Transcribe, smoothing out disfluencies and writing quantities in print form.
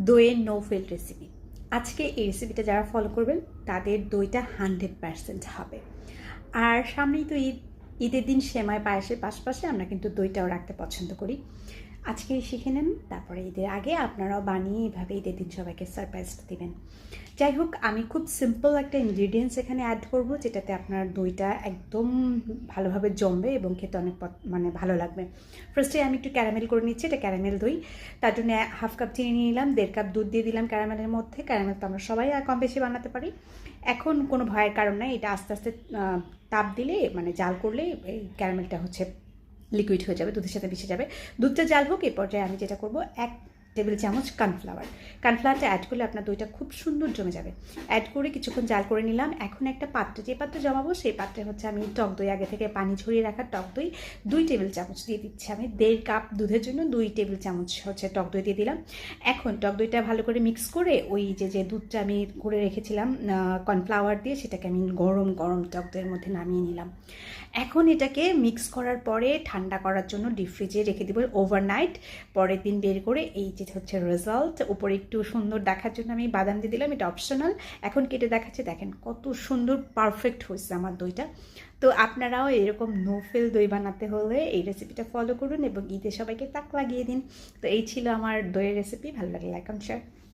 দইয়ের no fail recipe. আজকে এই রেসিপিটা যারা ফলো করবেন তাদের দইটা 100% হবে। আর সামনেই তো ঈদ, ঈদের দিন সেমাই পায়েসের পাশাপাশি আমরা কিন্তু দইটাও রাখতে পছন্দ করি। আজকে শিখে নেন, তারপরে ঈদের আগে আপনারাও বানিয়ে এভাবে ঈদের দিন সবাইকে সারপ্রাইজ দিবেন। যাই হোক, আমি খুব সিম্পল একটা ইনগ্রিডিয়েন্টস এখানে অ্যাড করব, যেটাতে আপনার দইটা একদম ভালোভাবে জমবে এবং খেতে অনেক ভালো লাগবে। ফার্স্টে আমি একটু ক্যারামেল করে নিচ্ছি, এটা ক্যারামেল দই। তার জন্য 1/2 কাপ চিনি নিয়ে নিলাম, 1.5 কাপ দুধ দিয়ে দিলাম ক্যারামেলের মধ্যে। ক্যারামেল তো আমরা সবাই কম বেশি বানাতে পারি। এখন কোনো ভয়ের কারণ নাই, এটা আস্তে আস্তে তাপ দিলে জাল করলে এই ক্যারামেলটা লিকুইড হয়ে যাবে, দুধের সাথে মিশে যাবে। দুধটা জাল হোক, এই পর্যায়ে আমি যেটা করব, 1 টেবিল চামচ কর্নফ্লাওয়ারটা অ্যাড করলে আপনার দইটা খুব সুন্দর জমে যাবে। অ্যাড করে কিছুক্ষণ জাল করে নিলাম। এখন একটা পাত্রে, যে পাত্রে জমাবো সেই পাত্রে আমি টক দই, আগে থেকে পানি ঝরিয়ে রাখা টক দই 2 টেবিল চামচ দিয়ে দিচ্ছি। আমি 1.5 কাপ দুধের জন্য 2 টেবিল চামচ টক দই দিয়ে দিলাম। এখন টক দইটা ভালো করে মিক্স করে ওই যে দুধটা আমি করে রেখেছিলাম কর্নফ্লাওয়ার দিয়ে, সেটাকে আমি গরম গরম টক দইয়ের মধ্যে নামিয়ে নিলাম। এখন এটাকে মিক্স করার পরে ঠান্ডা করার জন্য ডিপ ফ্রিজে রেখে দেবো ওভারনাইট। পরের দিন বের করে এই যে হচ্ছে রেজাল্ট। উপরে একটু সুন্দর দেখার জন্য আমি বাদাম দিয়ে দিলাম, এটা অপশনাল। এখন কেটে দেখাচ্ছে, দেখেন কত সুন্দর পারফেক্ট হয়েছে আমার দইটা। তো আপনারাও এরকম নো ফেল দই বানাতে হলে এই রেসিপিটা ফলো করুন এবং ঈদে সবাইকে তাক লাগিয়ে দিন। তো এই ছিল আমার দইয়ের রেসিপি। ভালো লাগলে লাইক এন্ড শেয়ার।